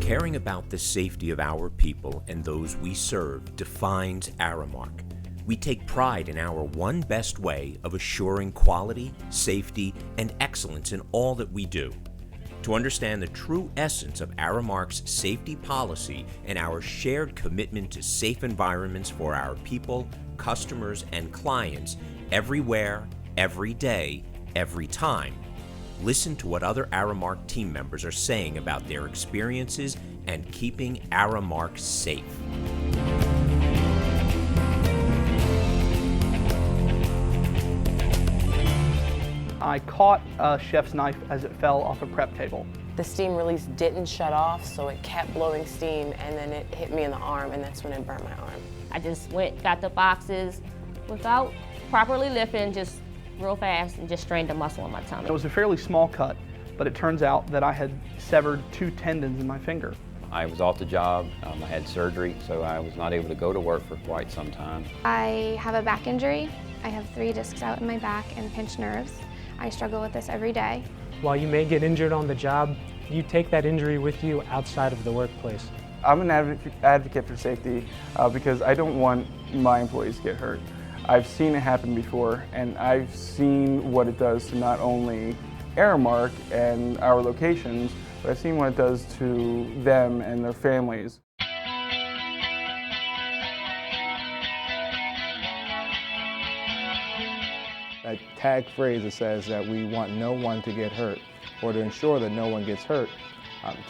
Caring about the safety of our people and those we serve defines ARAMARK. We take pride in our one best way of assuring quality, safety, and excellence in all that we do. To understand the true essence of ARAMARK's safety policy and our shared commitment to safe environments for our people, customers, and clients everywhere, every day, every time, listen to what other ARAMARK team members are saying about their experiences and keeping ARAMARK safe. I caught a chef's knife as it fell off a prep table. The steam release didn't shut off, so it kept blowing steam, and then it hit me in the arm, and that's when it burned my arm. I just got the boxes without properly lifting, just real fast, and just strained the muscle in my tummy. It was a fairly small cut, but it turns out that I had severed 2 tendons in my finger. I was off the job, I had surgery, so I was not able to go to work for quite some time. I have a back injury. I have 3 discs out in my back and pinched nerves. I struggle with this every day. While you may get injured on the job, you take that injury with you outside of the workplace. I'm an advocate for safety because I don't want my employees to get hurt. I've seen it happen before, and I've seen what it does to not only ARAMARK and our locations, but I've seen what it does to them and their families. That tag phrase that says that we want no one to get hurt, or to ensure that no one gets hurt,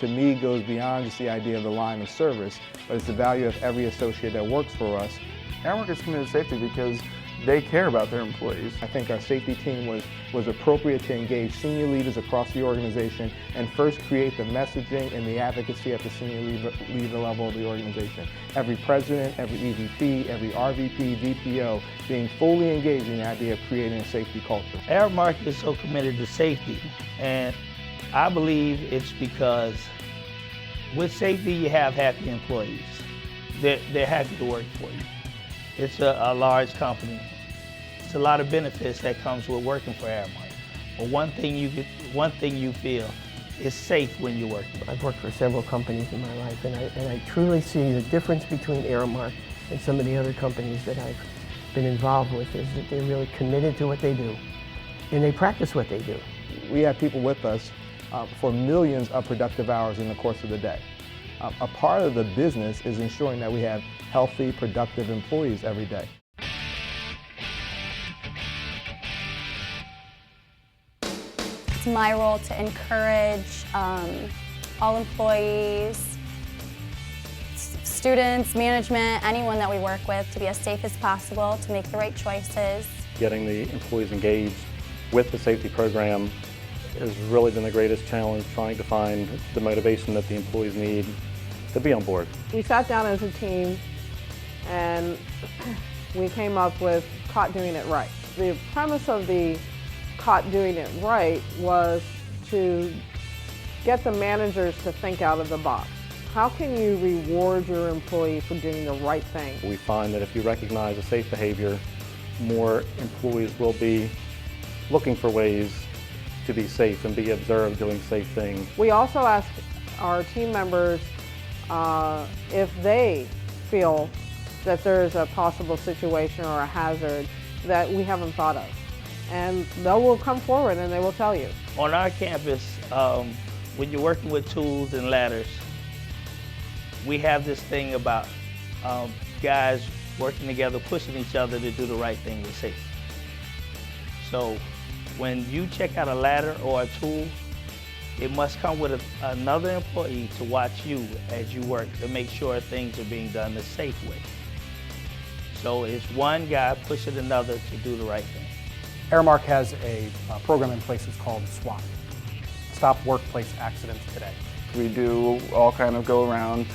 to me goes beyond just the idea of the line of service, but it's the value of every associate that works for us. ARAMARK is committed to safety because they care about their employees. I think our safety team was appropriate to engage senior leaders across the organization and first create the messaging and the advocacy at the senior leader level of the organization. Every president, every EVP, every RVP, VPO being fully engaged in the idea of creating a safety culture. ARAMARK is so committed to safety, and I believe it's because with safety you have happy employees. They're happy to work for you. It's a large company. It's a lot of benefits that comes with working for ARAMARK. But one thing you feel is safe when you're working. I've worked for several companies in my life, and I truly see the difference between ARAMARK and some of the other companies that I've been involved with is that they're really committed to what they do, and they practice what they do. We have people with us for millions of productive hours in the course of the day. A part of the business is ensuring that we have healthy, productive employees every day. It's my role to encourage all employees, students, management, anyone that we work with to be as safe as possible, to make the right choices. Getting the employees engaged with the safety program has really been the greatest challenge, trying to find the motivation that the employees need to be on board. We sat down as a team and we came up with Caught Doing It Right. The premise of the Caught Doing It Right was to get the managers to think out of the box. How can you reward your employee for doing the right thing? We find that if you recognize a safe behavior, more employees will be looking for ways to be safe and be observed doing safe things. We also ask our team members if they feel that there is a possible situation or a hazard that we haven't thought of. And they will come forward and they will tell you. On our campus, when you're working with tools and ladders, we have this thing about guys working together, pushing each other to do the right thing with safety. So when you check out a ladder or a tool, it must come with another employee to watch you as you work to make sure things are being done the safe way. So it's one guy pushing another to do the right thing. ARAMARK has a program in place. It's called SWAT, Stop Workplace Accidents Today. We do all kind of go around,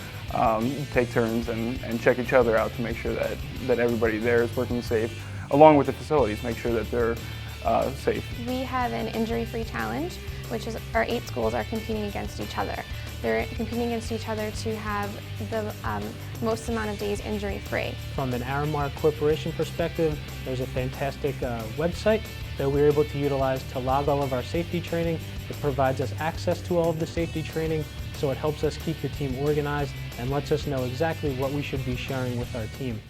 take turns and check each other out to make sure that everybody there is working safe, along with the facilities, make sure that they're safe. We have an injury-free challenge, which is our 8 schools are competing against each other. They're competing against each other to have the most amount of days injury-free. From an ARAMARK Corporation perspective, there's a fantastic website that we're able to utilize to log all of our safety training. It provides us access to all of the safety training so it helps us keep the team organized and lets us know exactly what we should be sharing with our team.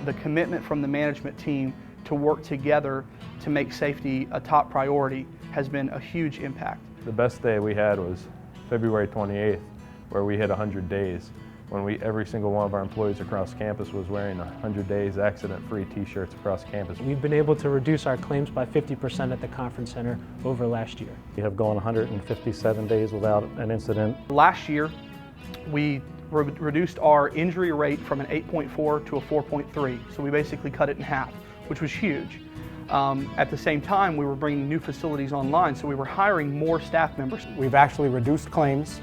The commitment from the management team to work together to make safety a top priority has been a huge impact. The best day we had was February 28th, where we hit 100 days, when every single one of our employees across campus was wearing 100 days accident-free t-shirts across campus. We've been able to reduce our claims by 50% at the conference center over last year. We have gone 157 days without an incident. Last year, we reduced our injury rate from an 8.4 to a 4.3, so we basically cut it in half, which was huge. At the same time, we were bringing new facilities online, so we were hiring more staff members. We've actually reduced claims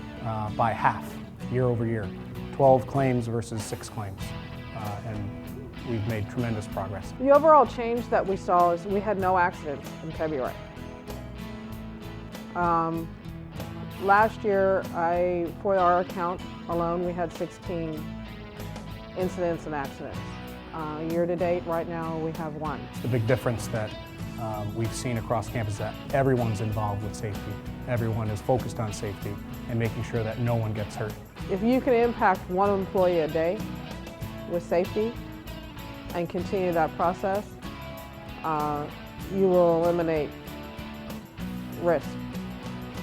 by half year over year, 12 claims versus 6 claims, and we've made tremendous progress. The overall change that we saw is we had no accidents in February. Last year, for our account alone, we had 16 incidents and accidents. Year to date, right now, we have 1. The big difference that we've seen across campus is that everyone's involved with safety. Everyone is focused on safety and making sure that no one gets hurt. If you can impact 1 employee a day with safety and continue that process, you will eliminate risk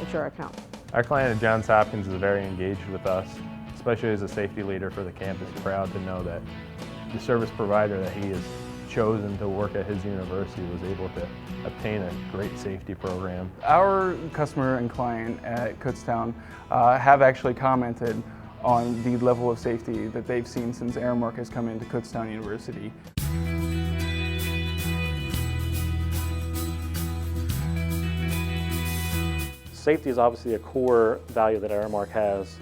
at your account. Our client at Johns Hopkins is very engaged with us, especially as a safety leader for the campus. Proud to know that the service provider that he has chosen to work at his university was able to obtain a great safety program. Our customer and client at Kutztown have actually commented on the level of safety that they've seen since ARAMARK has come into Kutztown University. Safety is obviously a core value that ARAMARK has,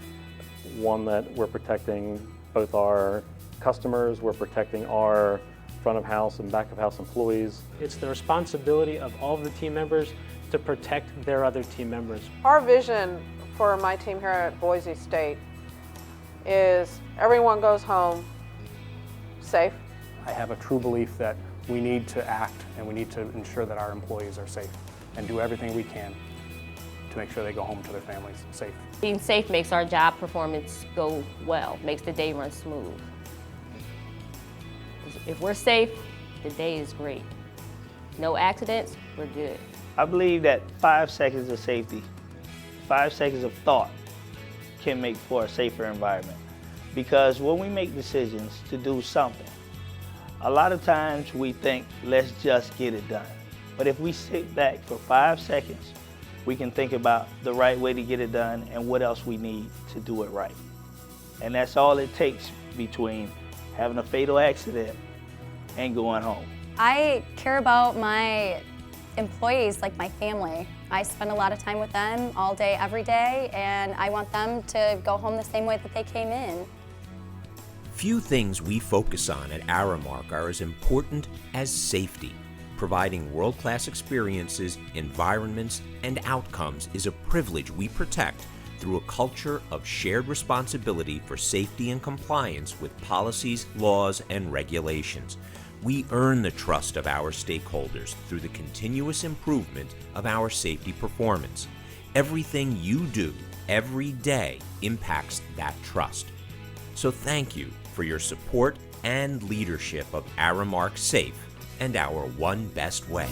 one that we're protecting both our customers, we're protecting our front of house and back of house employees. It's the responsibility of all of the team members to protect their other team members. Our vision for my team here at Boise State is everyone goes home safe. I have a true belief that we need to act and we need to ensure that our employees are safe and do everything we can to make sure they go home to their families safe. Being safe makes our job performance go well, makes the day run smooth. If we're safe, the day is great. No accidents, we're good. I believe that 5 seconds of safety, 5 seconds of thought can make for a safer environment. Because when we make decisions to do something, a lot of times we think, let's just get it done. But if we sit back for 5 seconds, we can think about the right way to get it done and what else we need to do it right. And that's all it takes between having a fatal accident and going home. I care about my employees like my family. I spend a lot of time with them all day, every day, and I want them to go home the same way that they came in. Few things we focus on at ARAMARK are as important as safety. Providing world-class experiences, environments, and outcomes is a privilege we protect through a culture of shared responsibility for safety and compliance with policies, laws, and regulations. We earn the trust of our stakeholders through the continuous improvement of our safety performance. Everything you do every day impacts that trust. So thank you for your support and leadership of ARAMARK Safe and our One Best Way.